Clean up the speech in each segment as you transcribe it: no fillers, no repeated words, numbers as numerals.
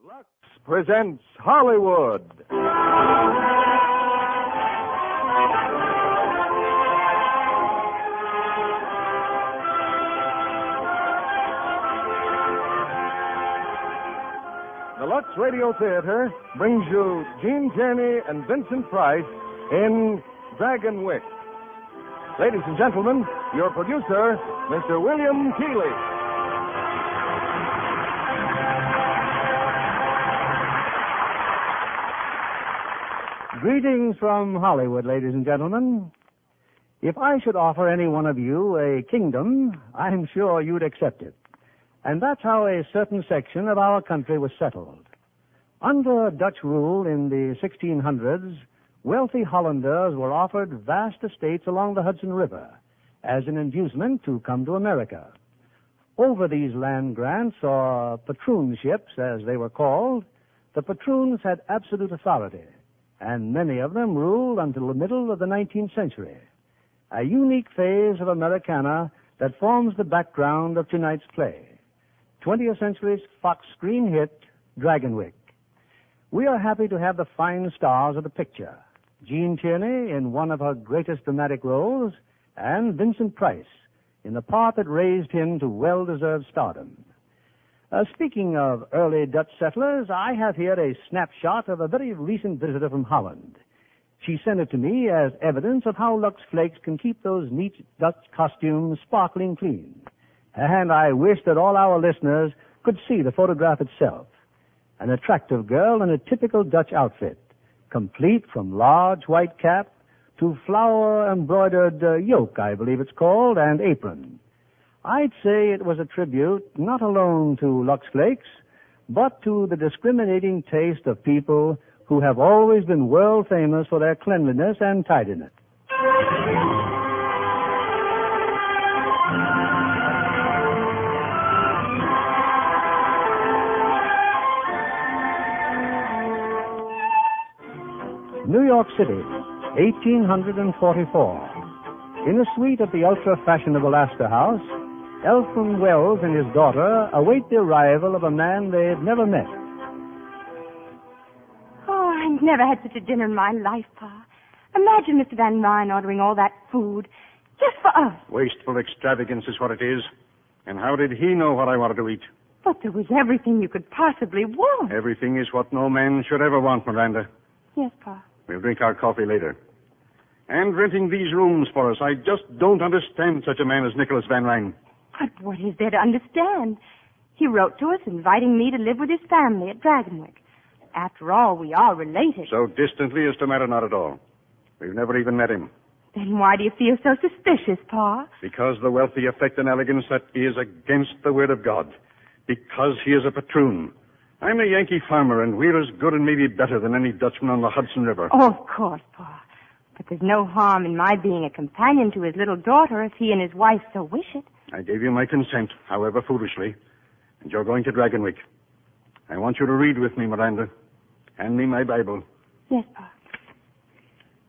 Luxe presents Hollywood. The Luxe Radio Theater brings you Gene Tierney and Vincent Price in Dragonwyck. Ladies and gentlemen, your producer, Mr. William Keighley. Greetings from Hollywood, ladies and gentlemen. If I should offer any one of you a kingdom, I'm sure you'd accept it. And that's how a certain section of our country was settled. Under Dutch rule in the 1600s, wealthy Hollanders were offered vast estates along the Hudson River as an inducement to come to America. Over these land grants, or patroonships as they were called, the patroons had absolute authority, and many of them ruled until the middle of the 19th century, a unique phase of Americana that forms the background of tonight's play, 20th century's Fox screen hit, Dragonwyck. We are happy to have the fine stars of the picture, Gene Tierney in one of her greatest dramatic roles, and Vincent Price in the part that raised him to well-deserved stardom. Speaking of early Dutch settlers, I have here a snapshot of a very recent visitor from Holland. She sent it to me as evidence of how Luxe Flakes can keep those neat Dutch costumes sparkling clean. And I wish that all our listeners could see the photograph itself. An attractive girl in a typical Dutch outfit, complete from large white cap to flower-embroidered yoke, I believe it's called, and apron. I'd say it was a tribute not alone to Luxe Flakes, but to the discriminating taste of people who have always been world famous for their cleanliness and tidiness. New York City, 1844. In a suite at the ultra-fashionable Astor House, Elfman Wells and his daughter await the arrival of a man they've never met. Oh, I've never had such a dinner in my life, Pa. Imagine Mr. Van Ryn ordering all that food just for us. Wasteful extravagance is what it is. And how did he know what I wanted to eat? But there was everything you could possibly want. Everything is what no man should ever want, Miranda. Yes, Pa. We'll drink our coffee later. And renting these rooms for us. I just don't understand such a man as Nicholas Van Ryn. But what is there to understand? He wrote to us inviting me to live with his family at Dragonwyck. After all, we are related. So distantly as to matter not at all. We've never even met him. Then why do you feel so suspicious, Pa? Because the wealthy affect an elegance that is against the word of God. Because he is a patroon. I'm a Yankee farmer, and we're as good and maybe better than any Dutchman on the Hudson River. Oh, of course, Pa. But there's no harm in my being a companion to his little daughter if he and his wife so wish it. I gave you my consent, however foolishly, and you're going to Dragonwyck. I want you to read with me, Miranda. Hand me my Bible. Yes, Pa.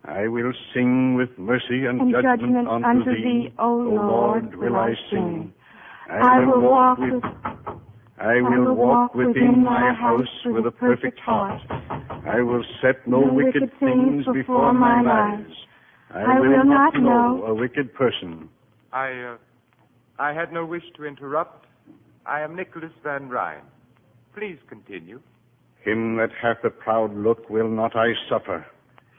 I will sing with mercy and judgment unto thee, O Lord, will I sing. I will walk within my house with a perfect heart. I will set no wicked things before mine eyes. I will not know a wicked person. I had no wish to interrupt. I am Nicholas Van Ryn. Please continue. Him that hath a proud look will not I suffer.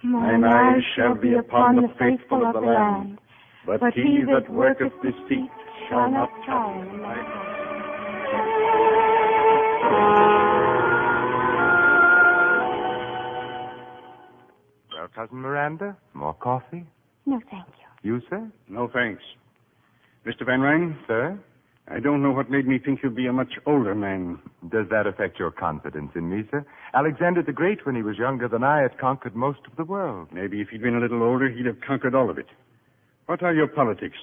Mine eyes shall be upon the faithful of the land. But he that worketh deceit shall not triumph. Well, Cousin Miranda, more coffee? No, thank you. You, sir? No, thanks. Mr. Van Ryn? Sir? I don't know what made me think you'd be a much older man. Does that affect your confidence in me, sir? Alexander the Great, when he was younger than I, had conquered most of the world. Maybe if he'd been a little older, he'd have conquered all of it. What are your politics?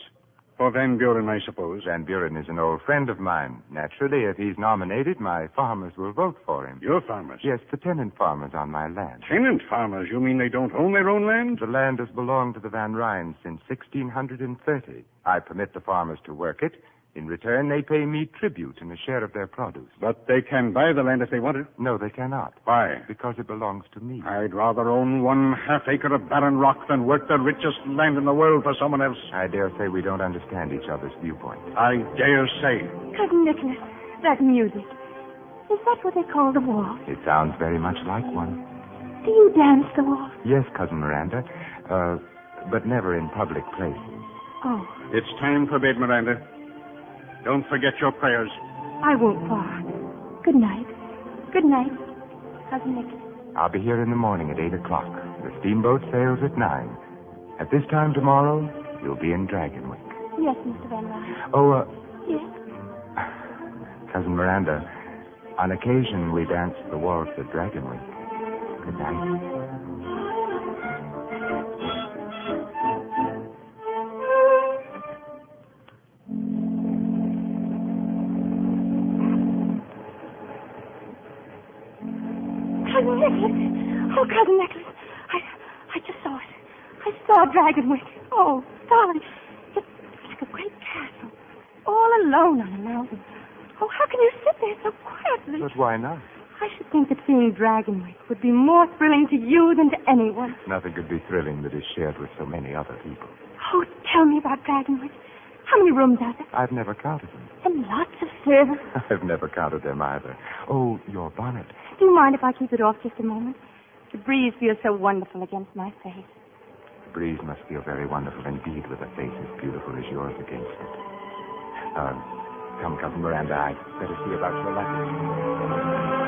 For Van Buren, I suppose. Van Buren is an old friend of mine. Naturally, if he's nominated, my farmers will vote for him. Your farmers? Yes, the tenant farmers on my land. Tenant farmers? You mean they don't own their own land? The land has belonged to the Van Ryns since 1630. I permit the farmers to work it, In return, they pay me tribute and a share of their produce. But they can buy the land if they want it. No, they cannot. Why? Because it belongs to me. I'd rather own 1/2 acre of barren rock than work the richest land in the world for someone else. I dare say we don't understand each other's viewpoint. I dare say. Cousin Nicholas, that music. Is that what they call the waltz? It sounds very much like one. Do you dance the waltz? Yes, Cousin Miranda, but never in public places. Oh, It's time for bed, Miranda. Don't forget your prayers. I won't, Pa. Good night. Good night, Cousin Nicholas. I'll be here in the morning at 8 o'clock. The steamboat sails at 9. At this time tomorrow, you'll be in Dragonwyck. Yes, Mr. Van Ryn. Oh, Yes. Cousin Miranda, on occasion we dance the waltz at Dragonwyck. Good night. Cousin Nicholas. Oh, Cousin Nicholas. I just saw it. I saw Dragonwyck. Oh, darling. It's like a great castle. All alone on a mountain. Oh, how can you sit there so quietly? But why not? I should think that seeing Dragonwyck would be more thrilling to you than to anyone. Nothing could be thrilling that is shared with so many other people. Oh, tell me about Dragonwyck. How many rooms are there? I've never counted them. And lots of servants. I've never counted them either. Oh, your bonnet. Do you mind if I keep it off just a moment? The breeze feels so wonderful against my face. The breeze must feel very wonderful indeed with a face as beautiful as yours against it. Come, Cousin Miranda, I'd better see about your luggage.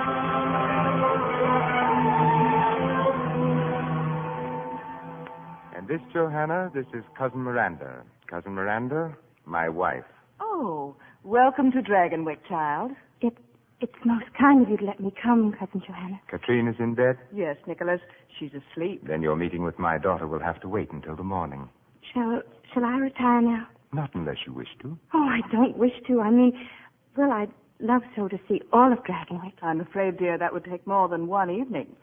And this, Johanna, this is Cousin Miranda. Cousin Miranda, my wife. Oh, welcome to Dragonwyck, child. It's most kind of you to let me come, Cousin Johanna. Katrine is in bed? Yes, Nicholas, she's asleep. Then your meeting with my daughter will have to wait until the morning. Shall I retire now? Not unless you wish to. Oh, I don't wish to. I mean, well, I'd love so to see all of Dragonwyck. I'm afraid, dear, that would take more than one evening.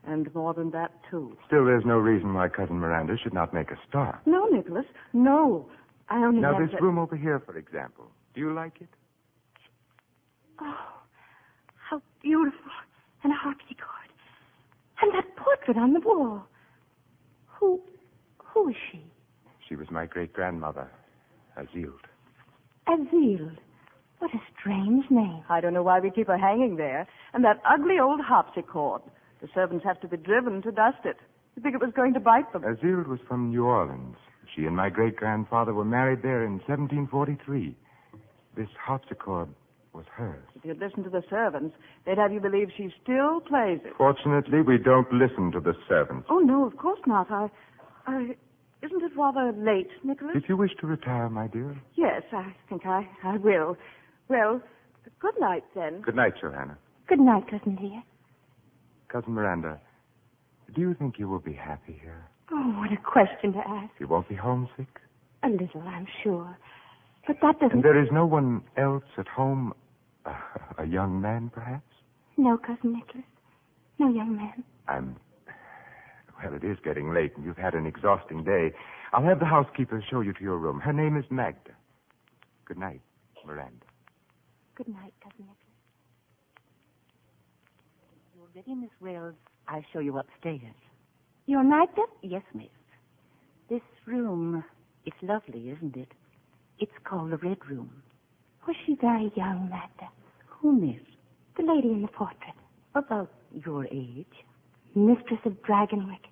And more than that, too. Still, there's no reason why Cousin Miranda should not make a start. No, Nicholas, no. I only Now, have this room over here, for example. Do you like it? Oh, how beautiful. And a harpsichord. And that portrait on the wall. Who is she? She was my great-grandmother, Azild. Azild. What a strange name. I don't know why we keep her hanging there. And that ugly old harpsichord. The servants have to be driven to dust it. You think it was going to bite them? Azild was from New Orleans. She and my great-grandfather were married there in 1743. This harpsichord was hers. If you'd listen to the servants, they'd have you believe she still plays it. Fortunately, we don't listen to the servants. Oh, no, of course not. Isn't it rather late, Nicholas? If you wish to retire, my dear. Yes, I think I will. Well, good night, then. Good night, Johanna. Good night, Cousin dear. Cousin Miranda, do you think you will be happy here? Oh, what a question to ask. You won't be homesick? A little, I'm sure. But that doesn't... And there is no one else at home? A young man, perhaps? No, Cousin Nicholas. No young man. Well, it is getting late, and you've had an exhausting day. I'll have the housekeeper show you to your room. Her name is Magda. Good night, Miranda. Good night, Cousin Nicholas. You're ready, Miss Wells. I'll show you upstairs. Your Magda? Yes, miss. This room is lovely, isn't it? It's called the Red Room. Was she very young, Magda? Who, miss? The lady in the portrait. About your age. Mistress of Dragonwyck.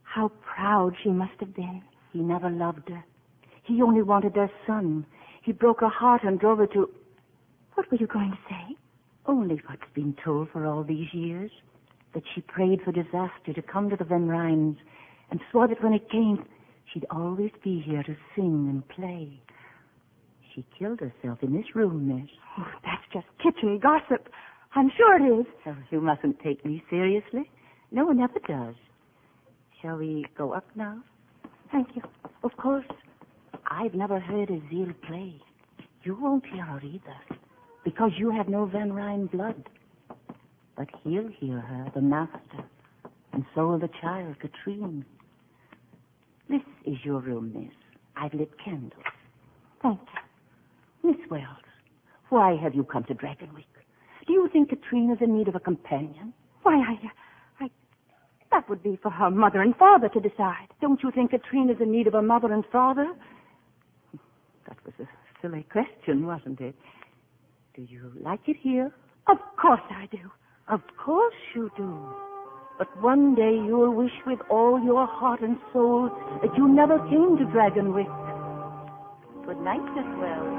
How proud she must have been. He never loved her. He only wanted their son. He broke her heart and drove her to... What were you going to say? Only what's been told for all these years. That she prayed for disaster to come to the Van Ryns and swore that when it came, she'd always be here to sing and play. She killed herself in this room, miss. Oh, that's just kitchen gossip. I'm sure it is. Oh, you mustn't take me seriously. No one ever does. Shall we go up now? Thank you. Of course, I've never heard Azild play. You won't hear her either, because you have no Van Ryn blood. But he'll hear her, the master, and so will the child, Katrine. This is your room, miss. I've lit candles. Thank you. Miss Wells, why have you come to Dragonwyck? Do you think Katrine is in need of a companion? Why, that would be for her mother and father to decide. Don't you think Katrine is in need of a mother and father? That was a silly question, wasn't it? Do you like it here? Of course I do. Of course you do. But one day you'll wish with all your heart and soul that you never came to Dragonwyck. Good night, Miss Wells.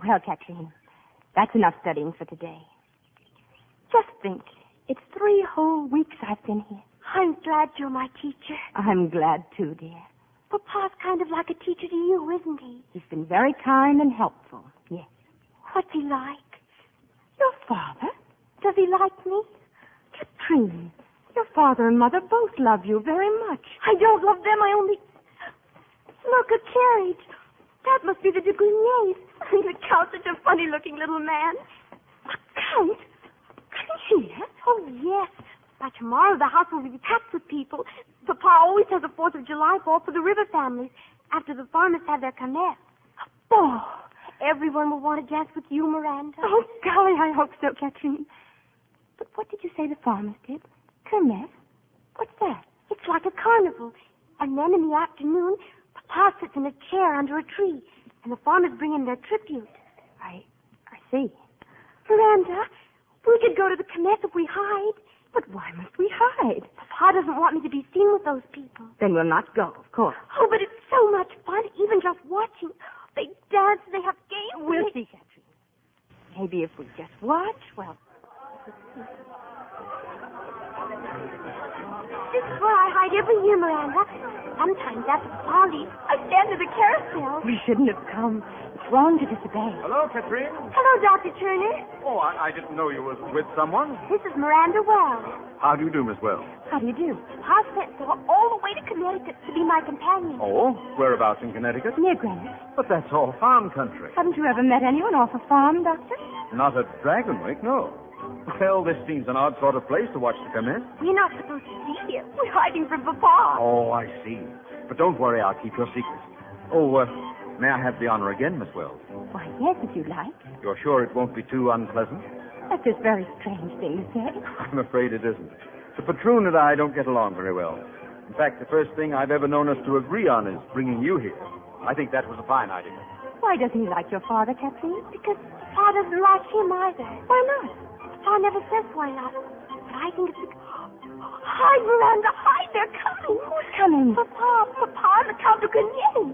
Well, Katrine, that's enough studying for today. Just think, it's 3 whole weeks I've been here. I'm glad you're my teacher. I'm glad too, dear. Papa's kind of like a teacher to you, isn't he? He's been very kind and helpful. Yes. What's he like? Your father? Does he like me? Katrine, your father and mother both love you very much. I don't love them, I only... Look, a carriage. That must be the de Greniers. And the Count's such a funny-looking little man. A Count? Here? Oh, yes. By tomorrow, the house will be packed with people. Papa always has a 4th of July ball for the river families after the farmers have their kermesse. Oh, everyone will want to dance with you, Miranda. Oh, golly, I hope so, Katrine. But what did you say the farmers did? Kermesse? What's that? It's like a carnival. And then in the afternoon, Papa sits in a chair under a tree, and the farmers bring in their tribute. I see. Miranda, we could go to the kermesse if we hide. But why must we hide? Papa doesn't want me to be seen with those people. Then we'll not go, of course. Oh, but it's so much fun, even just watching. They dance, they have games. We'll see, Katrine. Maybe if we just watch, well... This is where I hide every year, Miranda. Sometimes after Papa leaves, I stand at the carousel. We shouldn't have come. It's wrong to disobey. Hello, Katrine. Hello, Dr. Turner. Oh, I didn't know you were with someone. This is Miranda Wells. How do you do, Miss Wells? How do you do? Papa sent her all the way to Connecticut to be my companion. Oh, whereabouts in Connecticut? Near Greenwich. But that's all farm country. Haven't you ever met anyone off a farm, Doctor? Not at Dragonwyck, no. Well, this seems an odd sort of place to watch the kermesse. We're not supposed to be here. We're hiding from Papa. Oh, I see. But don't worry, I'll keep your secret. Oh, may I have the honor again, Miss Wells? Why, yes, if you like. You're sure it won't be too unpleasant? That's a very strange thing to say. I'm afraid it isn't. The patroon and I don't get along very well. In fact, the first thing I've ever known us to agree on is bringing you here. I think that was a fine idea. Why doesn't he like your father, Kathleen? Because Papa doesn't like him either. Why not? Papa never says why not. But I think it's because... Hide, Miranda, hide, they're coming. Who's coming? Papa and the Count de Grenier.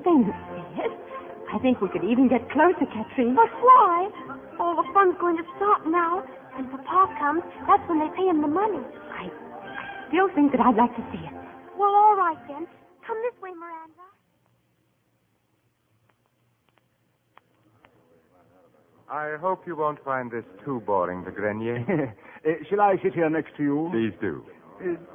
Yes. I think we could even get closer, Kathleen. But why? All the fun's going to stop now. And Papa comes, that's when they pay him the money. I still think that I'd like to see it. Well, all right then. Come this way, Miranda. I hope you won't find this too boring, de Grenier. Shall I sit here next to you? Please do.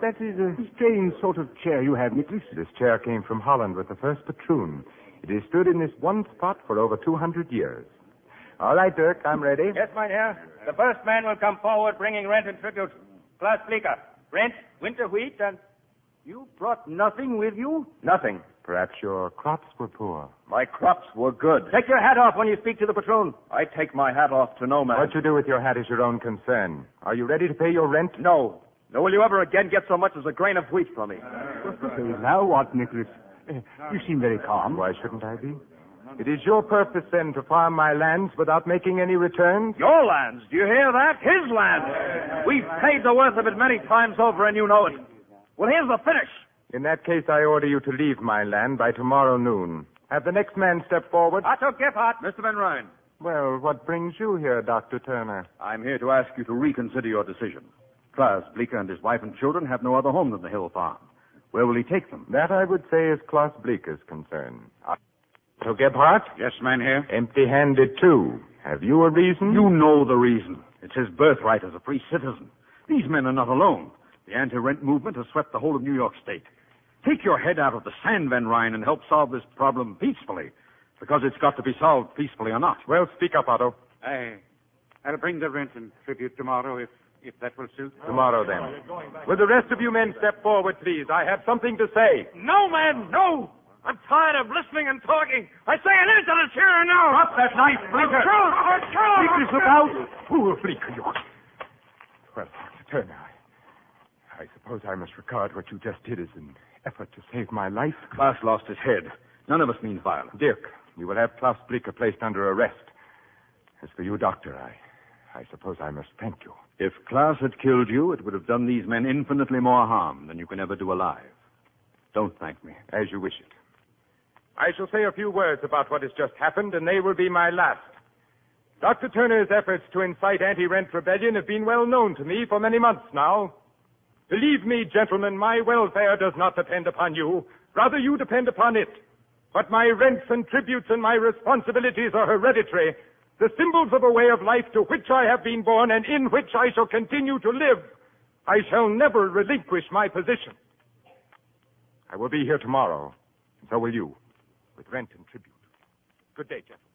That is a strange sort of chair you have, Nicholas. This chair came from Holland with the first patroon. It has stood in this one spot for over 200 years. All right, Dirk, I'm ready. Yes, mynheer. The first man will come forward bringing rent and tribute. Klaus Bleeker. Rent, winter wheat, and... You brought nothing with you? Nothing. Perhaps your crops were poor. My crops were good. Take your hat off when you speak to the patroon. I take my hat off to no man. What you do with your hat is your own concern. Are you ready to pay your rent? No. Nor will you ever again get so much as a grain of wheat from me. Now what, Nicholas? You seem very calm. Why shouldn't I be? It is your purpose, then, to farm my lands without making any returns? Your lands? Do you hear that? His land. We've paid the worth of it many times over, and you know it. Well, here's the finish. In that case, I order you to leave my land by tomorrow noon. Have the next man step forward. Otto Gebhardt. Mr. Van Ryn. Well, what brings you here, Dr. Turner? I'm here to ask you to reconsider your decision. Klaus Bleeker and his wife and children have no other home than the Hill Farm. Where will he take them? That, I would say, is Klaus Bleeker's concern. So, Gebhardt? Yes, man, here. Empty-handed, too. Have you a reason? You know the reason. It's his birthright as a free citizen. These men are not alone. The anti-rent movement has swept the whole of New York State. Take your head out of the sand, Van Ryn, and help solve this problem peacefully. Because it's got to be solved peacefully or not. Well, speak up, Otto. I'll bring the rent and tribute tomorrow if if that will suit. Tomorrow, then. Will the rest of you men step forward, please? I have something to say. No, man, no. I'm tired of listening and talking. I say an answer to here and now. Drop that knife, Blinker. Please look out. Fool, Blinker, you. Well, Dr. Turner, I suppose I must regard what you just did as an effort to save my life. Klaus lost his head. None of us means violence. Dirk, you will have Klaus Blinker placed under arrest. As for you, Doctor, I suppose I must thank you. If Klaus had killed you, it would have done these men infinitely more harm than you can ever do alive. Don't thank me. As you wish it. I shall say a few words about what has just happened, and they will be my last. Dr. Turner's efforts to incite anti-rent rebellion have been well known to me for many months now. Believe me, gentlemen, my welfare does not depend upon you. Rather, you depend upon it. But my rents and tributes and my responsibilities are hereditary, the symbols of a way of life to which I have been born and in which I shall continue to live. I shall never relinquish my position. I will be here tomorrow, and so will you. With rent and tribute. Good day, gentlemen.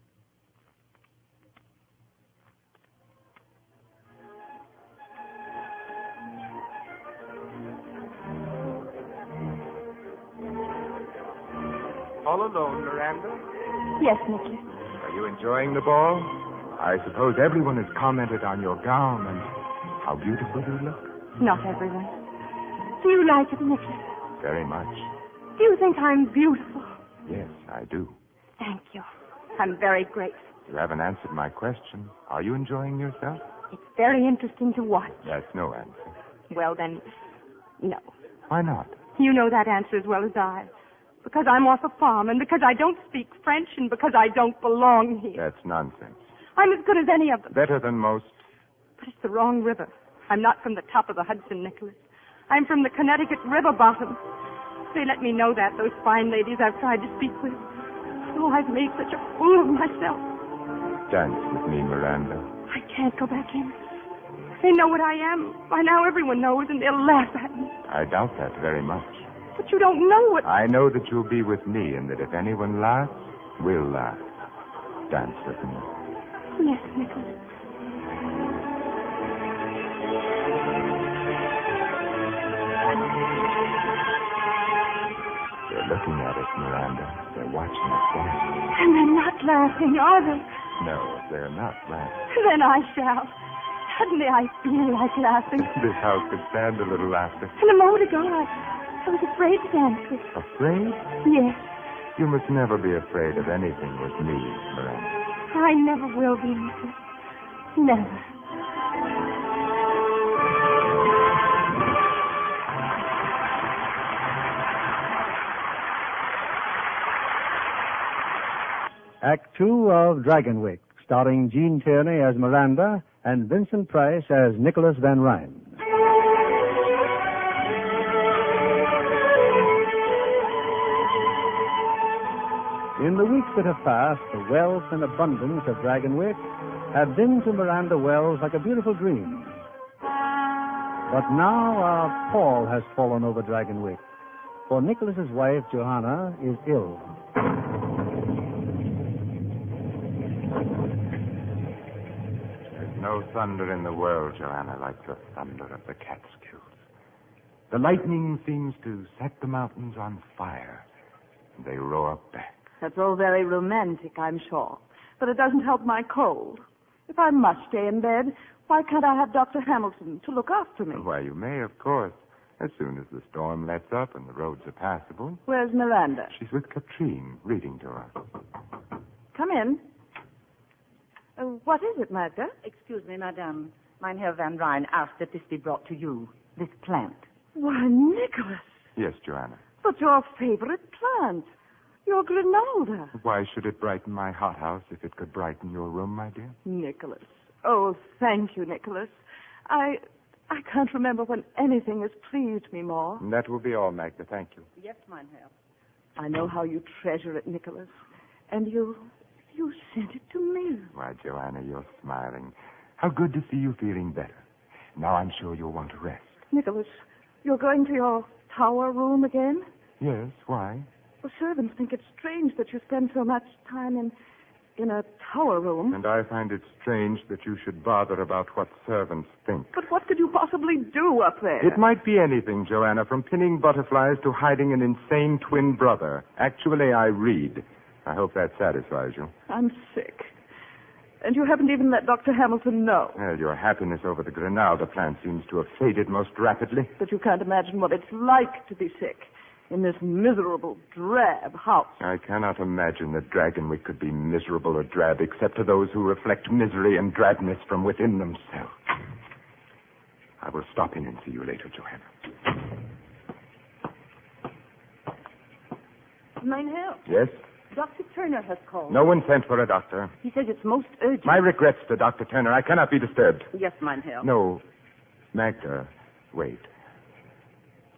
All alone, Miranda? Yes, Nicholas. Are you enjoying the ball? I suppose everyone has commented on your gown and how beautiful you look. Not everyone. Do you like it, Nicholas? Very much. Do you think I'm beautiful? Yes, I do. Thank you. I'm very grateful. You haven't answered my question. Are you enjoying yourself? It's very interesting to watch. That's no answer. Well, then, no. Why not? You know that answer as well as I. Because I'm off a farm, and because I don't speak French, and because I don't belong here. That's nonsense. I'm as good as any of them. Better than most. But it's the wrong river. I'm not from the top of the Hudson, Nicholas. I'm from the Connecticut river bottom. They let me know that, those fine ladies I've tried to speak with. Oh, I've made such a fool of myself. Dance with me, Miranda. I can't go back in. They know what I am. By now everyone knows, and they'll laugh at me. I doubt that very much. But you don't know what... I know that you'll be with me, and that if anyone laughs, we'll laugh. Dance with me. Yes, Nicholas. They're looking at us, Miranda. They're watching us dance. And they're not laughing, are they? No, they're not laughing. Then I shall. Suddenly I feel like laughing. This house could stand a little laughter. And a moment ago, I was afraid to dance with you. Afraid? Yes. You must never be afraid of anything with me, Miranda. I never will be, Nicholas. Never. Act 2 of Dragonwyck, starring Jean Tierney as Miranda and Vincent Price as Nicholas Van Ryn. In the weeks that have passed, the wealth and abundance of Dragonwyck have been to Miranda Wells like a beautiful dream. But now a pall has fallen over Dragonwyck, for Nicholas's wife, Johanna, is ill. There's no thunder in the world, Johanna, like the thunder of the Catskills. The lightning seems to set the mountains on fire, and they roar back. That's all very romantic, I'm sure. But it doesn't help my cold. If I must stay in bed, why can't I have Dr. Hamilton to look after me? Why, you may, of course, as soon as the storm lets up and the roads are passable. Where's Miranda? She's with Katrine, reading to us. Come in. What is it, Magda? Excuse me, madame. Mynheer Van Ryn asked that this be brought to you, this plant. Why, Nicholas. Yes, Johanna. But your favorite plant. Your granola. Why should it brighten my hothouse if it could brighten your room, my dear? Nicholas. Oh, thank you, Nicholas. I can't remember when anything has pleased me more. And that will be all, Magda. Thank you. Yes, Mynheer. I know how you treasure it, Nicholas. And you sent it to me. Why, Johanna, you're smiling. How good to see you feeling better. Now I'm sure you'll want to rest. Nicholas, you're going to your tower room again? Yes, why? The servants think it's strange that you spend so much time in a tower room. And I find it strange that you should bother about what servants think. But what could you possibly do up there? It might be anything, Joanna, from pinning butterflies to hiding an insane twin brother. Actually, I read. I hope that satisfies you. I'm sick. And you haven't even let Dr. Hamilton know. Well, your happiness over the Granada plant seems to have faded most rapidly. But you can't imagine what it's like to be sick in this miserable, drab house. I cannot imagine that Dragonwyck could be miserable or drab except to those who reflect misery and drabness from within themselves. I will stop in and see you later, Joanna. Mein Herr. Yes? Dr. Turner has called. No one sent for a doctor. He says it's most urgent. My regrets to Dr. Turner. I cannot be disturbed. Yes, mein Herr. No, Magda, wait.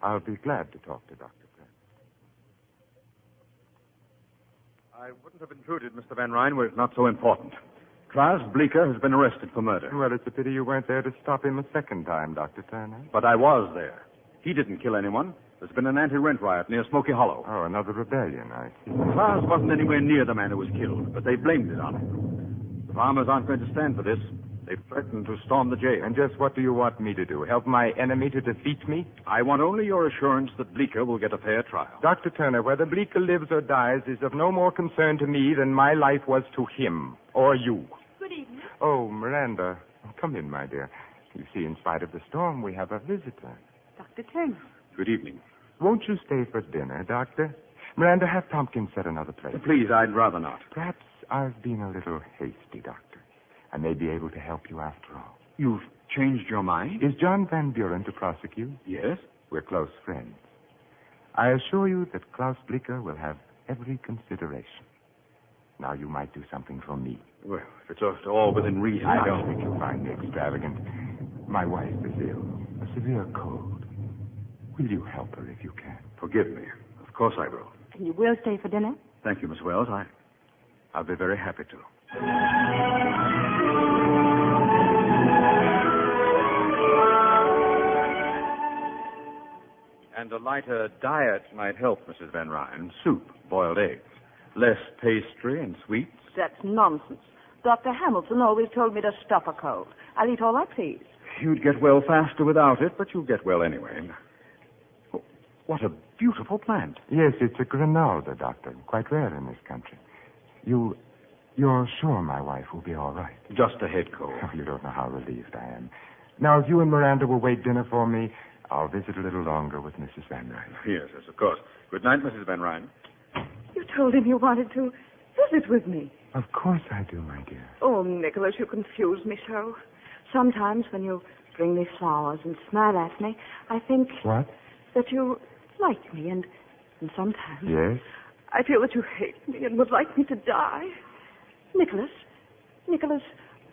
I'll be glad to talk to Dr. Turner. I wouldn't have intruded, Mr. Van Ryn, were it not so important. Klaas Bleeker has been arrested for murder. Well, it's a pity you weren't there to stop him a second time, Dr. Turner. But I was there. He didn't kill anyone. There's been an anti-rent riot near Smoky Hollow. Oh, another rebellion, I see. Klaas wasn't anywhere near the man who was killed, but they blamed it on him. The farmers aren't going to stand for this. They've threatened to storm the jail. And just what do you want me to do? Help my enemy to defeat me? I want only your assurance that Bleeker will get a fair trial. Dr. Turner, whether Bleeker lives or dies is of no more concern to me than my life was to him or you. Good evening. Oh, Miranda. Come in, my dear. You see, in spite of the storm, we have a visitor. Dr. Turner. Good evening. Won't you stay for dinner, Doctor? Miranda, have Tompkins set another place. Please, I'd rather not. Perhaps I've been a little hasty, Doctor. I may be able to help you after all. You've changed your mind? Is John Van Buren to prosecute? Yes. We're close friends. I assure you that Klaus Bleeker will have every consideration. Now you might do something for me. Well, if it's all within reason, I don't think you'll find me extravagant. My wife is ill. A severe cold. Will you help her if you can? Forgive me. Of course I will. And you will stay for dinner? Thank you, Miss Wells. I'll be very happy to. And a lighter diet might help, Mrs. Van Ryn. Soup, boiled eggs. Less pastry and sweets. That's nonsense. Dr. Hamilton always told me to stop a cold. I'll eat all I please. You'd get well faster without it, but you'll get well anyway. Oh, what a beautiful plant. Yes, it's a Granada, Doctor. Quite rare in this country. You're sure my wife will be all right? Just a head cold. Oh, you don't know how relieved I am. Now, if you and Miranda will wait dinner for me, I'll visit a little longer with Mrs. Van Ryn. Yes, of course. Good night, Mrs. Van Ryn. You told him you wanted to visit with me. Of course I do, my dear. Oh, Nicholas, you confuse me so. Sometimes when you bring me flowers and smile at me, I think... What? That you like me, and sometimes... Yes? I feel that you hate me and would like me to die. Nicholas,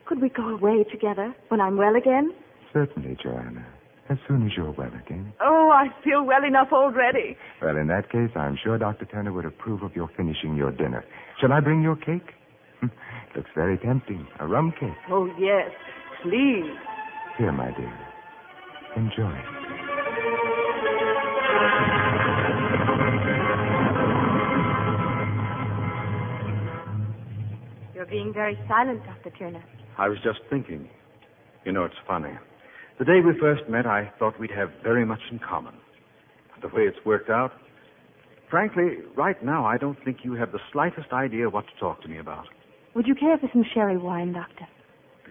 could we go away together when I'm well again? Certainly, Joanna. As soon as you're well again. Oh, I feel well enough already. Well, in that case, I'm sure Dr. Turner would approve of your finishing your dinner. Shall I bring your cake? Looks very tempting. A rum cake. Oh, yes. Please. Here, my dear. Enjoy. You're being very silent, Dr. Turner. I was just thinking. You know, it's funny. The day we first met, I thought we'd have very much in common. But the way it's worked out, frankly, right now, I don't think you have the slightest idea what to talk to me about. Would you care for some sherry wine, Doctor?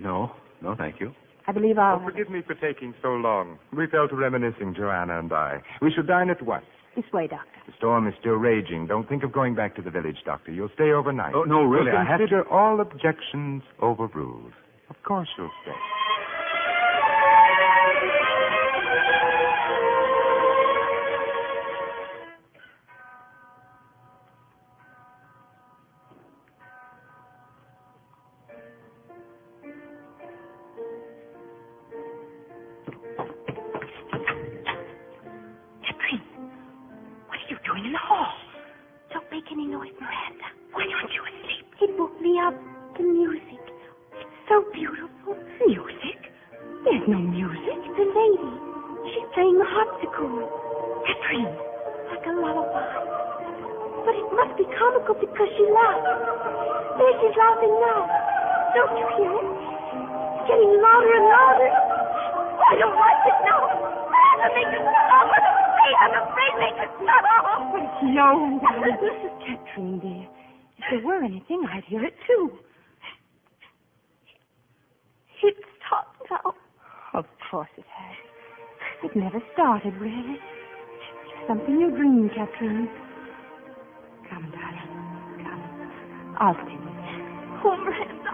No, thank you. I believe I'll... Forgive me for taking so long. We fell to reminiscing, Joanna and I. We should dine at once. This way, Doctor. The storm is still raging. Don't think of going back to the village, Doctor. You'll stay overnight. Oh, no, really, We'll I have to... consider all objections overruled. Of course you'll stay. In the hall. Don't make any noise, Miranda. Why aren't you asleep? He woke me up. The music. It's so beautiful. Music? There's no music. It's a lady. She's playing the harpsichord. Catherine, like a lullaby. But it must be comical because she laughs. There she's laughing now. Don't you hear it? It's getting louder and louder. I don't like it now. Anna, make it stop. I'm afraid make it stop. No, this is Catherine, dear. If there were anything, I'd hear it too. It's stopped now. Of course it has. It never started, really. Something you dreamed, Catherine. Come, darling. Come. I'll stay with you. Oh, Miranda.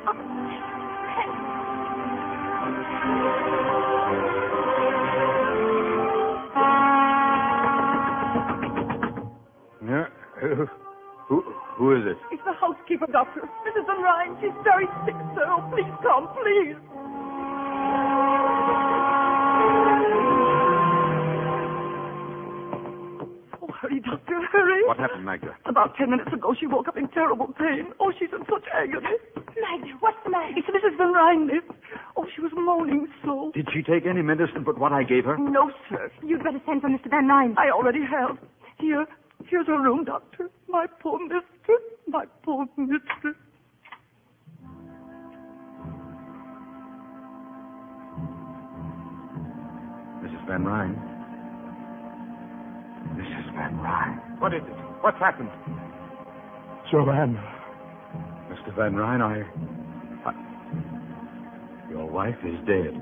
Yeah. Who is it? It's the housekeeper, Doctor. Mrs. Van Ryn. She's very sick, sir. Oh, please come, please. Oh, hurry, Doctor, hurry. What happened, Magda? About 10 minutes ago, she woke up in terrible pain. Oh, she's in such agony. Magda, what's the matter? It's Mrs. Van Ryn, miss. Oh, she was moaning so. Did she take any medicine but what I gave her? No, sir. You'd better send for Mr. Van Ryn. I already have. Here's her room, Doctor. My poor mistress. My poor mistress. Mrs. Van Ryn. Mrs. Van Ryn. What is it? What's happened? Joanne. Mr. Van Ryn, your wife is dead.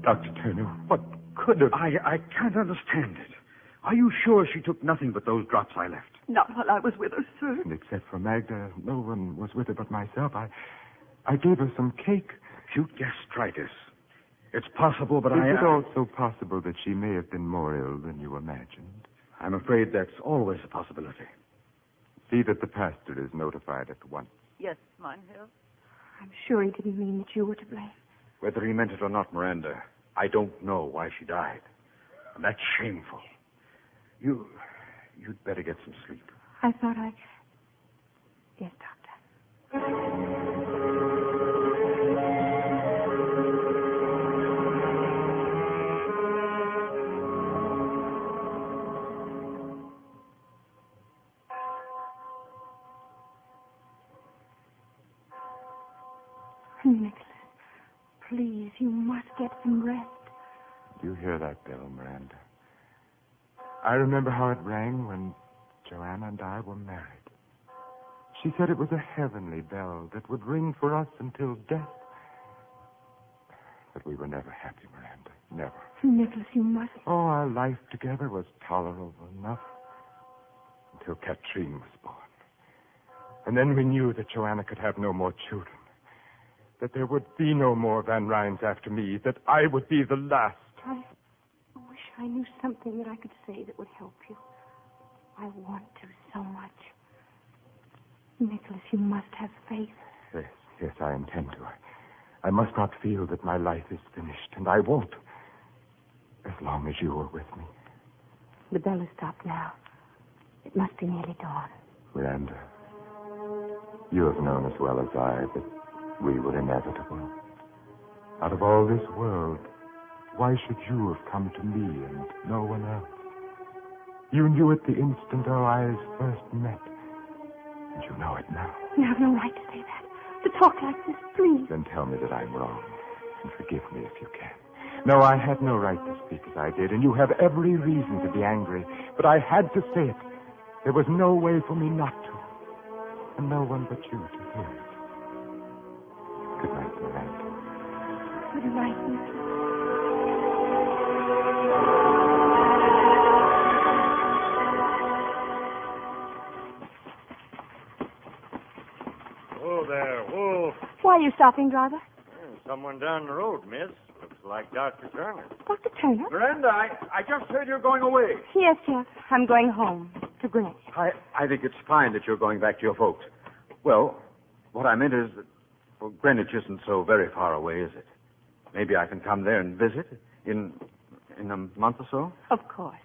Dr. Turner, what could have... I can't understand it. Are you sure she took nothing but those drops I left? Not while I was with her, sir. And except for Magda, no one was with her but myself. I gave her some cake. Acute gastritis. It's possible, but Is it also possible that she may have been more ill than you imagined? I'm afraid that's always a possibility. See that the pastor is notified at once. Yes, mine have. I'm sure he didn't mean that you were to blame. Whether he meant it or not, Miranda, I don't know why she died. And that's shameful. You'd better get some sleep. I thought Yes, Doctor. Nicholas, please, you must get some rest. Do you hear that bell, Miranda? I remember how it rang when Joanna and I were married. She said it was a heavenly bell that would ring for us until death. But we were never happy, Miranda. Never. Nicholas, you must... Oh, our life together was tolerable enough until Katrine was born. And then we knew that Joanna could have no more children. That there would be no more Van Ryns after me. That I would be the last. I wish I knew something that I could say that would help you. I want to so much. Nicholas, you must have faith. Yes, I intend to. I must not feel that my life is finished, and I won't. As long as you are with me. The bell has stopped now. It must be nearly dawn. Miranda, you have known as well as I that we were inevitable. Out of all this world, why should you have come to me and no one else? You knew it the instant our eyes first met. And you know it now. You have no right to say that. To talk like this, please. Then tell me that I'm wrong. And forgive me if you can. No, I had no right to speak as I did, and you have every reason to be angry. But I had to say it. There was no way for me not to. And no one but you to hear it. Good night, Miranda. Good night, Nicholas. Whoa there, whoa. Why are you stopping, driver? Someone down the road, miss. Looks like Dr. Turner. Dr. Turner? Miranda, I just heard you're going away. Yes, Jeff. I'm going home to Greenwich. I think it's fine that you're going back to your folks. Well, what I meant is that Greenwich isn't so very far away, is it? Maybe I can come there and visit in a month or so? Of course.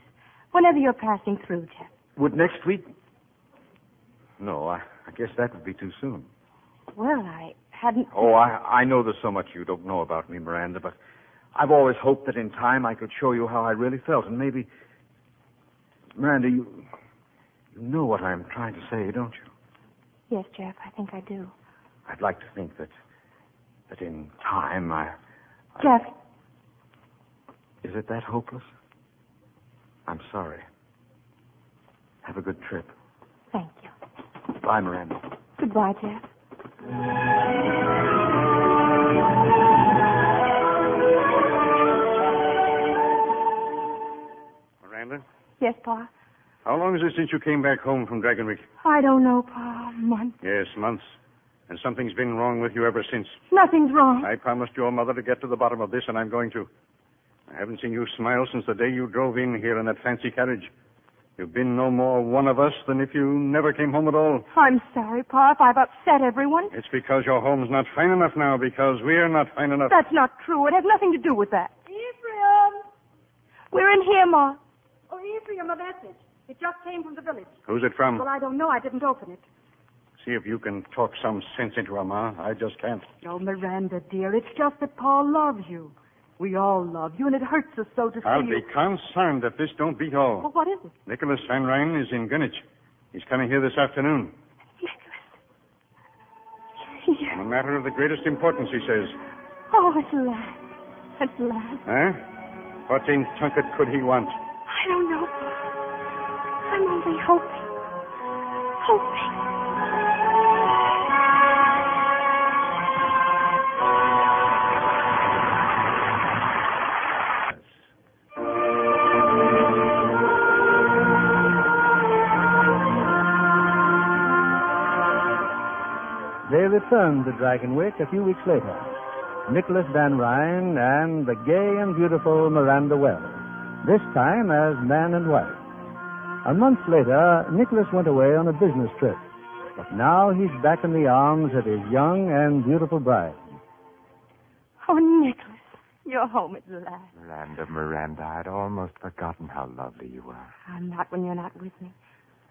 Whenever you're passing through, Jeff. Would next week? No, I guess that would be too soon. Well, I hadn't... Oh, I know there's so much you don't know about me, Miranda, but I've always hoped that in time I could show you how I really felt, and maybe... Miranda, you know what I'm trying to say, don't you? Yes, Jeff, I think I do. I'd like to think that in time Jeff. Is it that hopeless? I'm sorry. Have a good trip. Thank you. Bye, Miranda. Goodbye, Jeff. Miranda? Yes, Pa? How long is it since you came back home from Dragonwyck? I don't know, Pa. Months. Yes, months. And something's been wrong with you ever since. Nothing's wrong. I promised your mother to get to the bottom of this, and I'm going to. I haven't seen you smile since the day you drove in here in that fancy carriage. You've been no more one of us than if you never came home at all. I'm sorry, Pa, if I've upset everyone. It's because your home's not fine enough now, because we're not fine enough. That's not true. It has nothing to do with that. Ephraim! We're in here, Ma. Oh, Ephraim, a message. It just came from the village. Who's it from? Well, I don't know. I didn't open it. See if you can talk some sense into her, Ma. I just can't. Oh, Miranda, dear, it's just that Paul loves you. We all love you, and it hurts us so to see I'll you. be concerned if this don't beat all. Well, what is it? Nicholas Van Ryn is in Greenwich. He's coming here this afternoon. Here. On a matter of the greatest importance, he says. Oh, at last. At last. Huh? What in Tunket could he want? I don't know. I'm only hoping. Hoping. They returned to Dragonwyck a few weeks later. Nicholas Van Ryn and the gay and beautiful Miranda Wells, this time as man and wife. A month later, Nicholas went away on a business trip, but now he's back in the arms of his young and beautiful bride. Oh, Nicholas, you're home at last. Miranda, I'd almost forgotten how lovely you were. I'm not when you're not with me.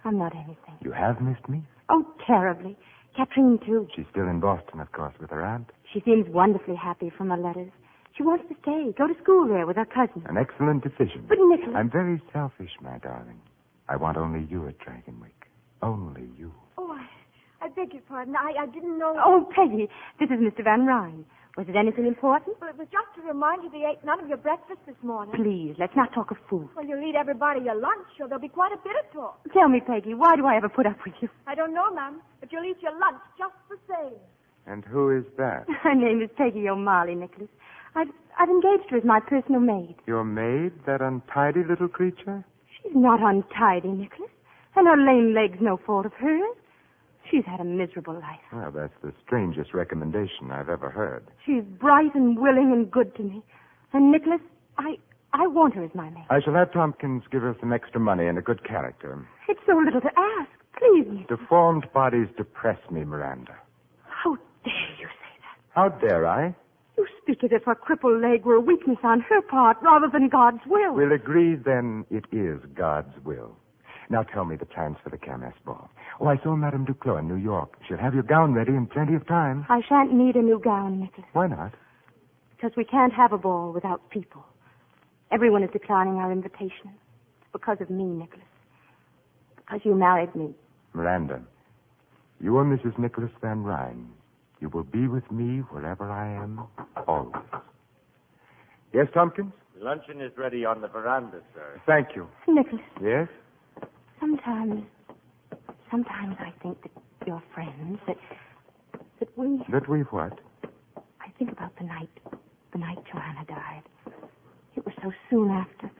I'm not anything. You have missed me? Oh, terribly. Katrine, too. She's still in Boston, of course, with her aunt. She seems wonderfully happy from her letters. She wants to stay, go to school there with her cousin. An excellent decision. But, Nicholas... I'm very selfish, my darling. I want only you at Dragonwyck. Only you. Oh, I beg your pardon. I didn't know... Oh, Peggy, this is Mr. Van Ryn. Was it anything important? Well, it was just to remind you they ate none of your breakfast this morning. Please, let's not talk of food. Well, you'll eat everybody your lunch, or there'll be quite a bit of talk. Tell me, Peggy, why do I ever put up with you? I don't know, ma'am, but you'll eat your lunch just the same. And who is that? Her name is Peggy O'Malley, Nicholas. I've engaged her as my personal maid. Your maid, that untidy little creature? She's not untidy, Nicholas. And her lame leg's no fault of hers. She's had a miserable life. Well, that's the strangest recommendation I've ever heard. She's bright and willing and good to me. And, Nicholas, I want her as my maid. I shall have Tompkins give her some extra money and a good character. It's so little to ask. Please, Nicholas. Deformed bodies depress me, Miranda. How dare you say that? How dare I? You speak as if her crippled leg were a weakness on her part rather than God's will. We'll agree, then, it is God's will. Now tell me the plans for the Kermesse ball. Oh, I saw Madame Duclos in New York. She'll have your gown ready in plenty of time. I shan't need a new gown, Nicholas. Why not? Because we can't have a ball without people. Everyone is declining our invitation. It's because of me, Nicholas. Because you married me. Miranda, you are Mrs. Nicholas Van Ryn. You will be with me wherever I am, always. Yes, Tompkins? Luncheon is ready on the veranda, sir. Thank you. Nicholas. Yes? Sometimes I think that your friends, that we... That we what? I think about the night Joanna died. It was so soon after.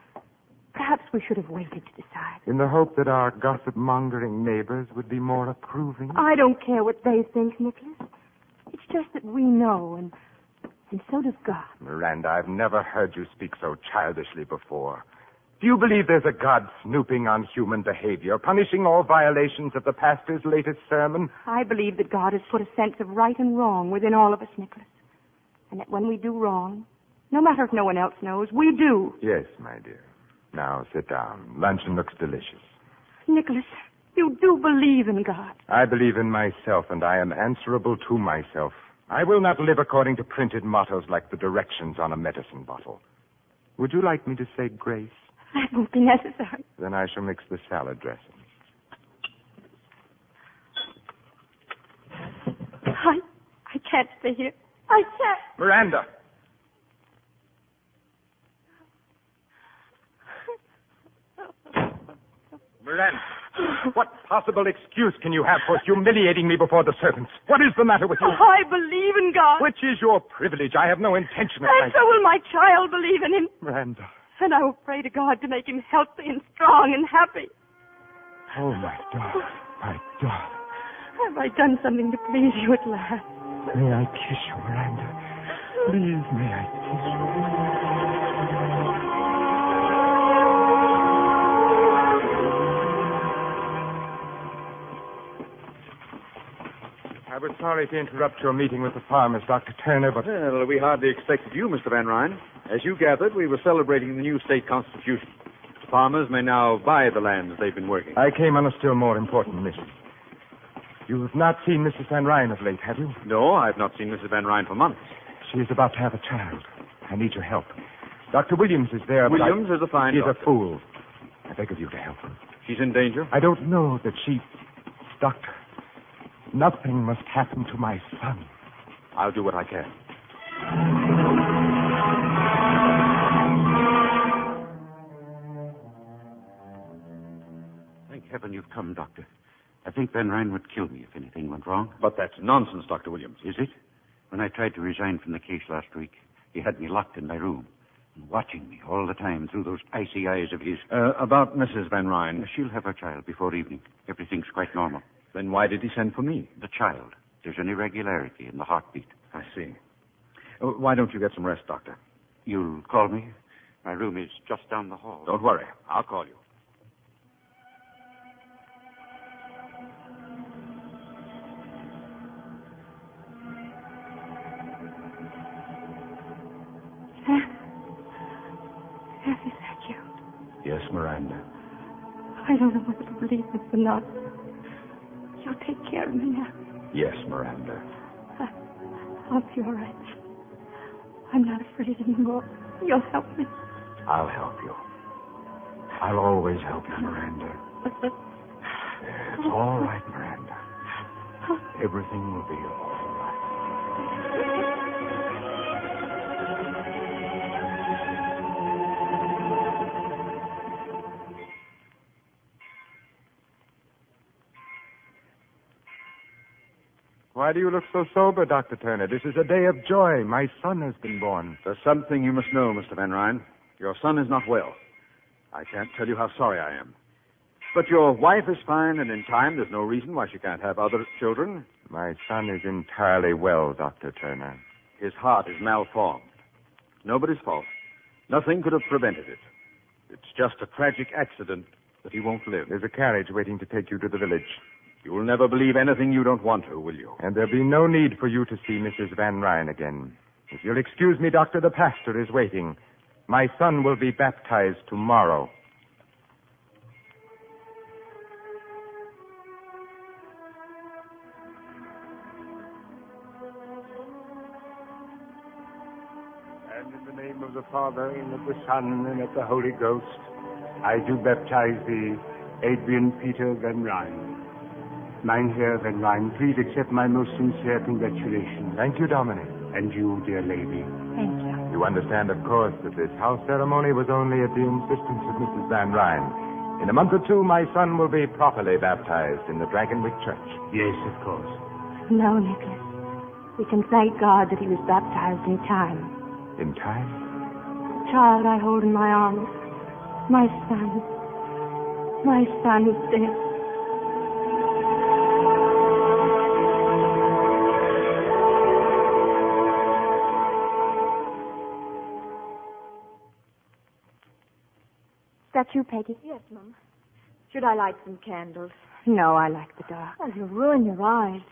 Perhaps we should have waited to decide. In the hope that our gossip-mongering neighbors would be more approving? I don't care what they think, Nicholas. It's just that we know, and so does God. Miranda, I've never heard you speak so childishly before. Do you believe there's a God snooping on human behavior, punishing all violations of the pastor's latest sermon? I believe that God has put a sense of right and wrong within all of us, Nicholas. And that when we do wrong, no matter if no one else knows, we do. Yes, my dear. Now, sit down. Luncheon looks delicious. Nicholas, you do believe in God. I believe in myself, and I am answerable to myself. I will not live according to printed mottos like the directions on a medicine bottle. Would you like me to say grace? That won't be necessary. Then I shall mix the salad dressing. I can't stay here. I can't. Miranda! Miranda, what possible excuse can you have for humiliating me before the servants? What is the matter with you? Oh, I believe in God. Which is your privilege. I have no intention of... And so will my child believe in him. Miranda. And I will pray to God to make him healthy and strong and happy. Oh, my darling. My darling. Have I done something to please you at last? May I kiss you, Miranda? Please, may I kiss you? I was sorry to interrupt your meeting with the farmers, Dr. Turner, but... Well, we hardly expected you, Mr. Van Ryn. As you gathered, we were celebrating the new state constitution. Farmers may now buy the lands they've been working. I came on a still more important mission. You have not seen Mrs. Van Ryn of late, have you? No, I've not seen Mrs. Van Ryn for months. She is about to have a child. I need your help. Dr. Williams is there, but Williams is a fine He's doctor. a fool. I beg of you to help her. She's in danger? I don't know that she... Doctor, nothing must happen to my son. I'll do what I can. Thank heaven you've come, Doctor. I think Van Ryn would kill me if anything went wrong. But that's nonsense, Dr. Williams. Is it? When I tried to resign from the case last week, he had me locked in my room, watching me all the time through those icy eyes of his. About Mrs. Van Ryn. She'll have her child before evening. Everything's quite normal. Then why did he send for me? The child. There's an irregularity in the heartbeat. I see. Why don't you get some rest, Doctor? You'll call me? My room is just down the hall. Don't worry. I'll call you. Is that you? Yes, Miranda. I don't know whether to believe this or not. You'll take care of me now. Yes, Miranda. I'll be all right. I'm not afraid anymore. You'll help me. I'll help you. I'll always help you, Miranda. It's all right, Miranda. Everything will be all right. Why do you look so sober, Dr. Turner? This is a day of joy. My son has been born. There's something you must know, Mr. Van Ryn. Your son is not well. I can't tell you how sorry I am. But your wife is fine, and in time there's no reason why she can't have other children. My son is entirely well, Dr. Turner. His heart is malformed. Nobody's fault. Nothing could have prevented it. It's just a tragic accident that he won't live. There's a carriage waiting to take you to the village. You will never believe anything you don't want to, will you? And there'll be no need for you to see Mrs. Van Ryn again. If you'll excuse me, Doctor, the pastor is waiting. My son will be baptized tomorrow. And in the name of the Father, and of the Son, and of the Holy Ghost, I do baptize thee, Adrian Peter Van Ryn. Mynheer Van Ryn, please accept my most sincere congratulations. Thank you, Dominic. And you, dear lady. Thank you. You understand, of course, that this house ceremony was only at the insistence of Mrs. Van Ryn. In a month or two, my son will be properly baptized in the Dragonwyck Church. Yes, of course. No, Nicholas. We can thank God that he was baptized in time. In time? The child I hold in my arms. My son. My son is dead. Is that you, Peggy? Yes, Mum. Should I light some candles? No, I like the dark. Well, you'll ruin your eyes.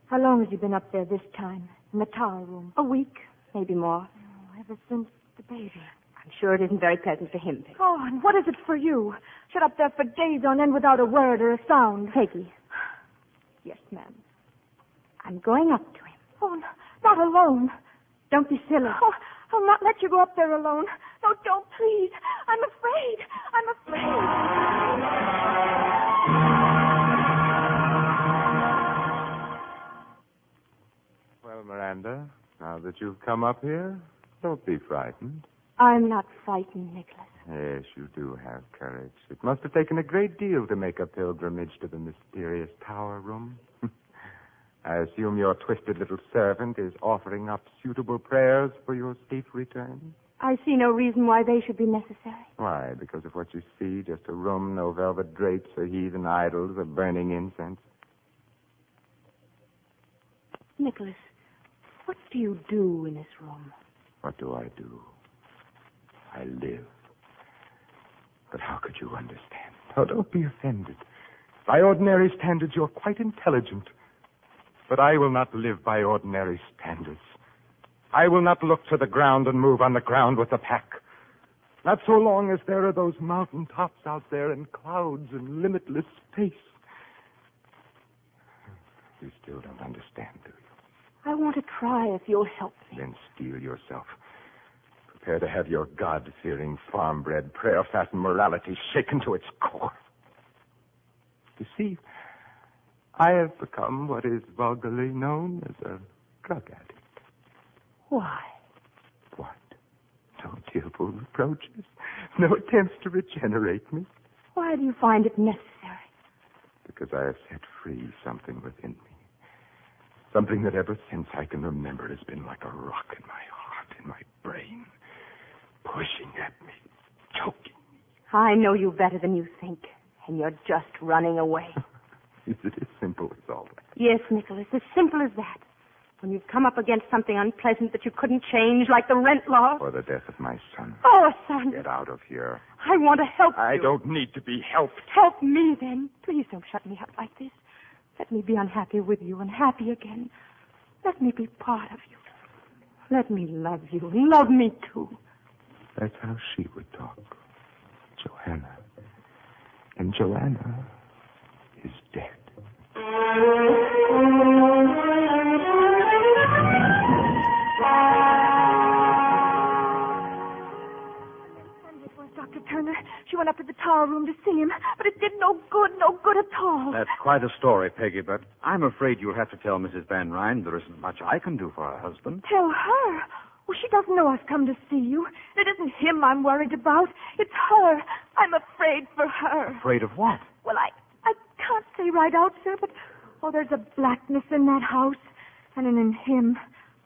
How long has he been up there this time, in the tower room? A week, maybe more. Oh, ever since the baby. I'm sure it isn't very pleasant for him, Peggy. Oh, and what is it for you? Shut up there for days on end without a word or a sound. Peggy. Yes, ma'am. I'm going up to him. Oh, not alone. Don't be silly. Oh, I'll not let you go up there alone. No, don't, please. I'm afraid. Well, Miranda, now that you've come up here, don't be frightened. I'm not frightened, Nicholas. Yes, you do have courage. It must have taken a great deal to make a pilgrimage to the mysterious tower room. I assume your twisted little servant is offering up suitable prayers for your safe return? I see no reason why they should be necessary. Why? Because of what you see? Just a room, no velvet drapes or heathen idols or burning incense? Nicholas, what do you do in this room? What do I do? I live. But how could you understand? Oh, don't be offended. By ordinary standards, you're quite intelligent. But I will not live by ordinary standards. I will not look to the ground and move on the ground with the pack. Not so long as there are those mountain tops out there and clouds and limitless space. You still don't understand, do you? I want to try if you'll help me. Then steel yourself. Prepare to have your God-fearing, farm-bred, prayer-fastened morality shaken to its core. You see, I have become what is vulgarly known as a drug addict. Why? What? No tearful reproaches? No attempts to regenerate me? Why do you find it necessary? Because I have set free something within me. Something that ever since I can remember has been like a rock in my heart, in my brain, pushing at me, choking me. I know you better than you think, and you're just running away. Is it as simple as all that? Yes, Nicholas, as simple as that. When you've come up against something unpleasant that you couldn't change, like the rent law. Or the death of my son. Oh, son. Get out of here. I want to help you. I don't need to be helped. Help me, then. Please don't shut me up like this. Let me be unhappy with you and happy again. Let me be part of you. Let me love you and love me, too. That's how she would talk. Joanna. And Joanna is dead. Dr. Turner. She went up to the tower room to see him, but it did no good at all. That's quite a story, Peggy, but I'm afraid you'll have to tell Mrs. Van Ryn there isn't much I can do for her husband. Tell her? Well, she doesn't know I've come to see you. It isn't him I'm worried about. It's her. I'm afraid for her. Afraid of what? Well, I can't say right out, sir, but, there's a blackness in that house and in him.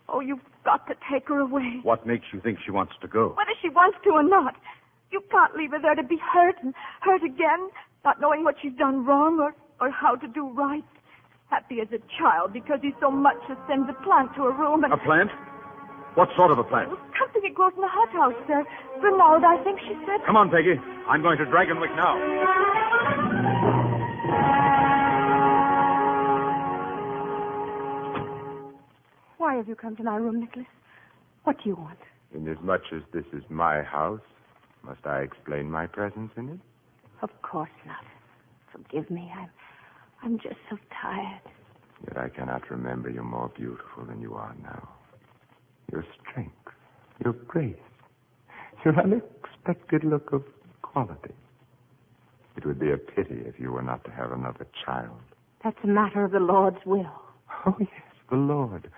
Oh, you've got to take her away. What makes you think she wants to go? Whether she wants to or not. You can't leave her there to be hurt and hurt again, not knowing what she's done wrong or how to do right. Happy as a child because he so much as sends a plant to her room. And a plant? What sort of a plant? Something that grows in the hothouse, sir. Grenade, I think she said. Come on, Peggy. I'm going to Dragonwyck now. Why have you come to my room, Nicholas? What do you want? Inasmuch as this is my house, must I explain my presence in it? Of course not. Forgive me. I'm just so tired. Yet I cannot remember you more beautiful than you are now. Your strength, your grace, your unexpected look of quality. It would be a pity if you were not to have another child. That's a matter of the Lord's will. Oh, yes, the Lord.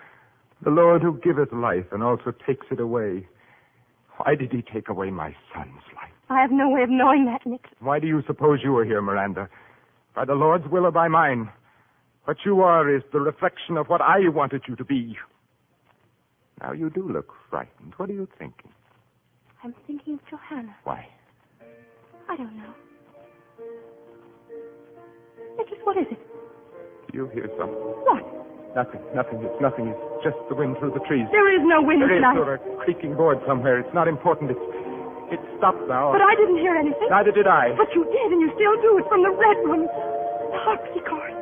The Lord who giveth life and also takes it away. Why did he take away my son's life? I have no way of knowing that, Nicholas. Why do you suppose you are here, Miranda? By the Lord's will or by mine? What you are is the reflection of what I wanted you to be. Now, you do look frightened. What are you thinking? I'm thinking of Johanna. Why? I don't know. Nicholas, what is it? Do you hear something? What? Nothing. It's nothing. It's just the wind through the trees. There is no wind tonight. There is a creaking board somewhere. It's not important. It's stopped now. But I didn't hear anything. Neither did I. But you did, and you still do. It's from the Red Room. The harpsichord.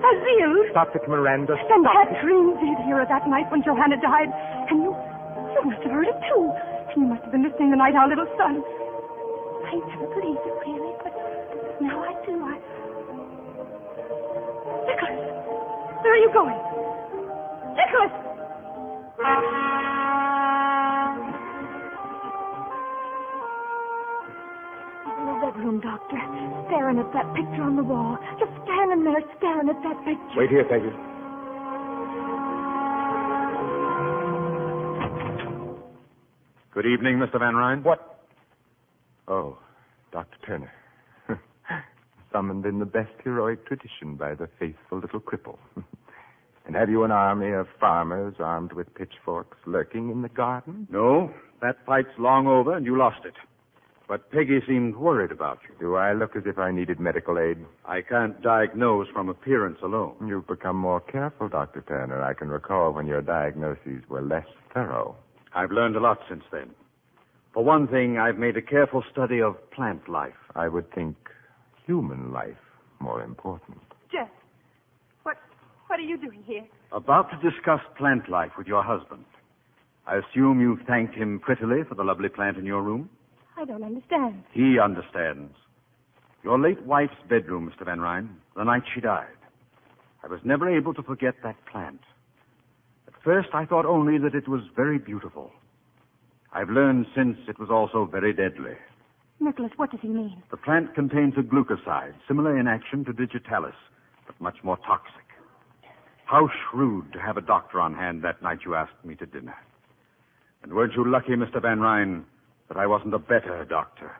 Azil. Stop it, Miranda. And Catherine did hear it that night when Johanna died. And you must have heard it, too. And you must have been listening the night our little son. I never believed it, really, but now I do. Nicholas, where are you going? Nicholas! Nicholas! He's in the bedroom, Doctor, staring at that picture on the wall. Just standing there staring at that picture. Wait here, Peggy. Good evening, Mr. Van Ryn. What? Oh, Dr. Turner. Summoned in the best heroic tradition by the faithful little cripple. And have you an army of farmers armed with pitchforks lurking in the garden? No, that fight's long over and you lost it. But Peggy seemed worried about you. Do I look as if I needed medical aid? I can't diagnose from appearance alone. You've become more careful, Dr. Turner. I can recall when your diagnoses were less thorough. I've learned a lot since then. For one thing, I've made a careful study of plant life. I would think human life more important. Jeff, what are you doing here? About to discuss plant life with your husband. I assume you've thanked him prettily for the lovely plant in your room? I don't understand. He understands. Your late wife's bedroom, Mr. Van Ryn, the night she died. I was never able to forget that plant. At first, I thought only that it was very beautiful. I've learned since it was also very deadly. Nicholas, what does he mean? The plant contains a glucoside, similar in action to digitalis, but much more toxic. How shrewd to have a doctor on hand that night you asked me to dinner. And weren't you lucky, Mr. Van Ryn, that I wasn't a better doctor?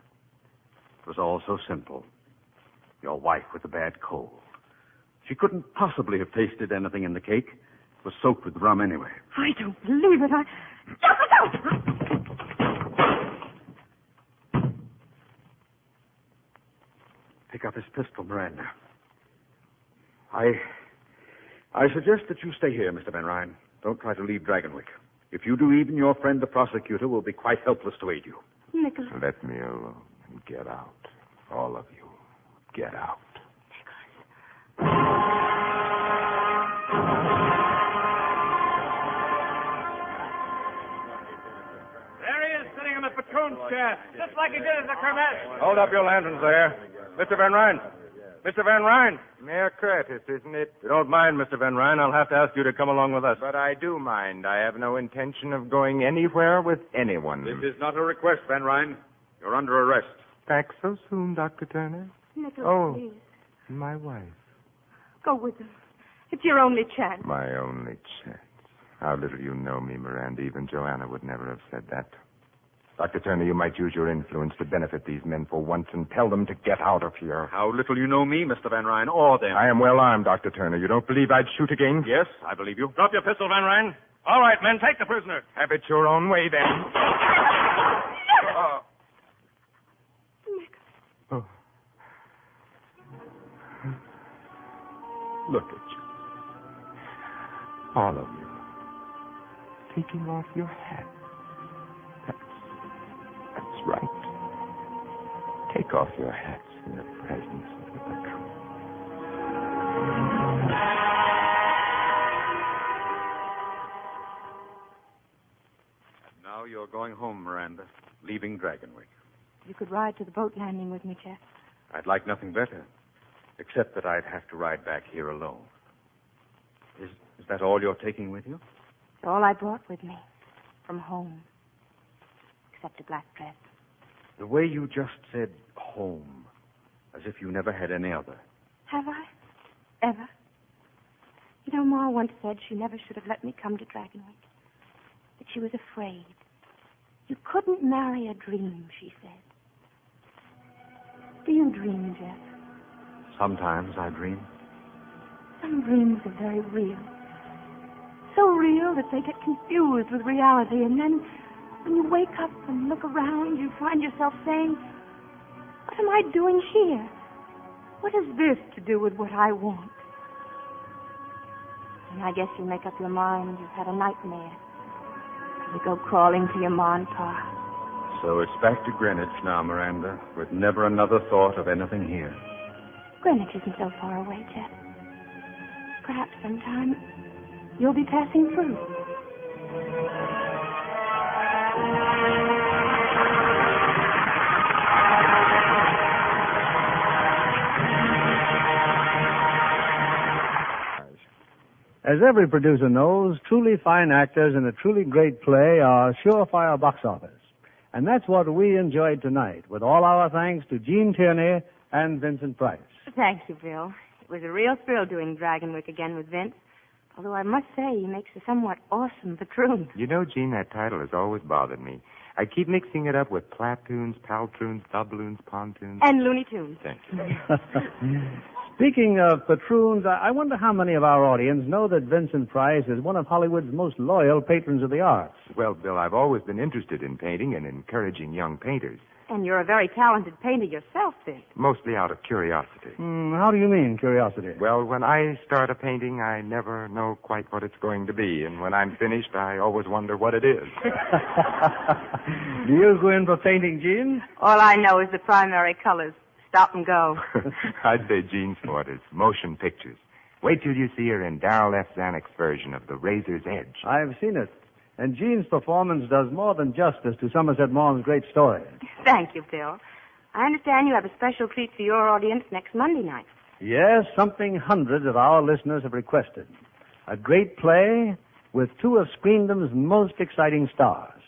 It was all so simple. Your wife with the bad cold. She couldn't possibly have tasted anything in the cake. It was soaked with rum anyway. I don't believe it. Pick up his pistol, Miranda. I suggest that you stay here, Mr. Van Ryn. Don't try to leave Dragonwyck. If you do, even your friend the prosecutor will be quite helpless to aid you. Nicholas. Let me alone and get out. All of you. Get out. There he is, sitting on the patroon's chair, just like he did at the kermesse. Hold up your lanterns there. Mr. Van Ryn. Mr. Van Ryn. Mere Curtis, isn't it? If you don't mind, Mr. Van Ryn, I'll have to ask you to come along with us. But I do mind. I have no intention of going anywhere with anyone. This is not a request, Van Ryn. You're under arrest. Back so soon, Dr. Turner? Nicholas, please. My wife. Go with him. It's your only chance. My only chance. How little you know me, Miranda. Even Joanna would never have said that. Dr. Turner, you might use your influence to benefit these men for once and tell them to get out of here. How little you know me, Mr. Van Ryn, or them. I am well armed, Dr. Turner. You don't believe I'd shoot again? Yes, I believe you. Drop your pistol, Van Ryn. All right, men, take the prisoner. Have it your own way, then. Oh. Look at you. All of you. Taking off your hats. That's right. Take off your hats in the presence of the patron. And now you're going home, Miranda, leaving Dragonwyck. You could ride to the boat landing with me, Jeff. I'd like nothing better, except that I'd have to ride back here alone. Is that all you're taking with you? It's all I brought with me from home, except a black dress. The way you just said home, as if you never had any other. Have I? Ever? You know, Ma once said she never should have let me come to Dragonwyck. That she was afraid. You couldn't marry a dream, she said. Do you dream, Jeff? Sometimes I dream. Some dreams are very real. So real that they get confused with reality, and then when you wake up and look around, you find yourself saying, what am I doing here? What has this to do with what I want? And I guess you make up your mind you've had a nightmare. You go crawling to your ma and pa. So it's back to Greenwich now, Miranda, with never another thought of anything here. Greenwich isn't so far away, Jeff. Perhaps sometime you'll be passing through. As every producer knows, truly fine actors in a truly great play are surefire box office. And that's what we enjoyed tonight, with all our thanks to Gene Tierney and Vincent Price. Thank you, Bill. It was a real thrill doing Dragonwyck again with Vince. Although I must say he makes a somewhat awesome patroon. You know, Gene, that title has always bothered me. I keep mixing it up with platoons, paltroons, doubloons, pontoons. And Looney Tunes. Thank you. Speaking of patroons, I wonder how many of our audience know that Vincent Price is one of Hollywood's most loyal patrons of the arts. Well, Bill, I've always been interested in painting and encouraging young painters. And you're a very talented painter yourself, Vince. Mostly out of curiosity. How do you mean, curiosity? Well, when I start a painting, I never know quite what it's going to be. And when I'm finished, I always wonder what it is. Do you go in for painting, Gene? All I know is the primary colors. Stop and go. I'd say Jean's forte is motion pictures. Wait till you see her in Darrell F. Zanuck's version of The Razor's Edge. I've seen it. And Jean's performance does more than justice to Somerset Maugham's great story. Thank you, Bill. I understand you have a special treat for your audience next Monday night. Yes, something hundreds of our listeners have requested. A great play with two of Screendom's most exciting stars.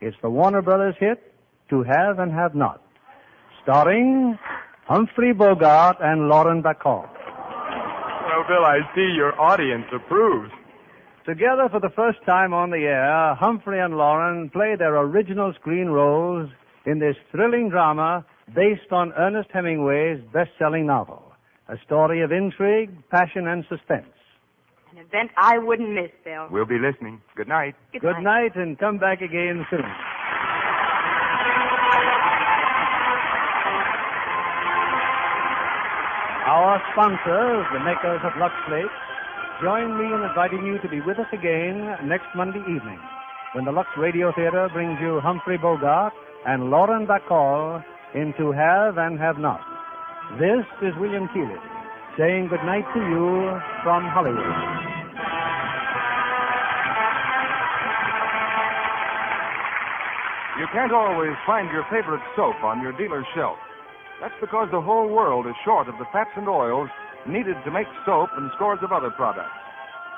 It's the Warner Brothers hit, To Have and Have Not, starring Humphrey Bogart and Lauren Bacall. Well, Bill, I see your audience approves. Together for the first time on the air, Humphrey and Lauren play their original screen roles in this thrilling drama based on Ernest Hemingway's best-selling novel, a story of intrigue, passion, and suspense. An event I wouldn't miss, Bill. We'll be listening. Good night. Good night, and come back again soon. Our sponsors, the makers of Luxe Flakes, join me in inviting you to be with us again next Monday evening when the Luxe Radio Theater brings you Humphrey Bogart and Lauren Bacall in To Have and Have Not. This is William Keighley saying good night to you from Hollywood. You can't always find your favorite soap on your dealer's shelf. That's because the whole world is short of the fats and oils needed to make soap and scores of other products.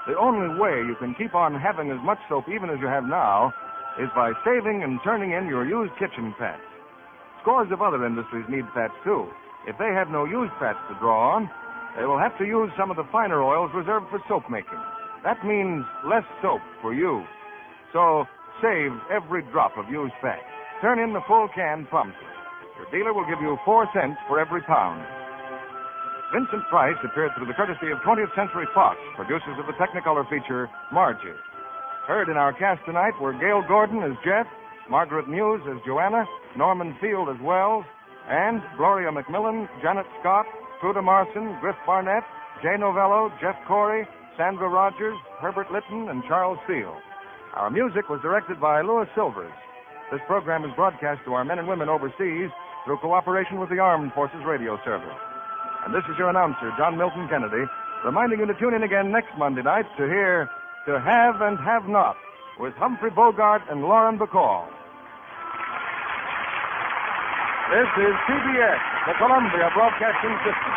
The only way you can keep on having as much soap even as you have now is by saving and turning in your used kitchen fats. Scores of other industries need fats, too. If they have no used fats to draw on, they will have to use some of the finer oils reserved for soap making. That means less soap for you. So save every drop of used fat. Turn in the full can promptly. Your dealer will give you 4 cents for every pound. Vincent Price appeared through the courtesy of 20th Century Fox, producers of the Technicolor feature Margie. Heard in our cast tonight were Gail Gordon as Jeff, Margaret Muse as Joanna, Norman Field as Wells, and Gloria McMillan, Janet Scott, Truda Marson, Griff Barnett, Jay Novello, Jeff Corey, Sandra Rogers, Herbert Litton, and Charles Field. Our music was directed by Louis Silvers. This program is broadcast to our men and women overseas through cooperation with the Armed Forces Radio Service. And this is your announcer, John Milton Kennedy, reminding you to tune in again next Monday night to hear To Have and Have Not with Humphrey Bogart and Lauren Bacall. This is CBS, the Columbia Broadcasting System.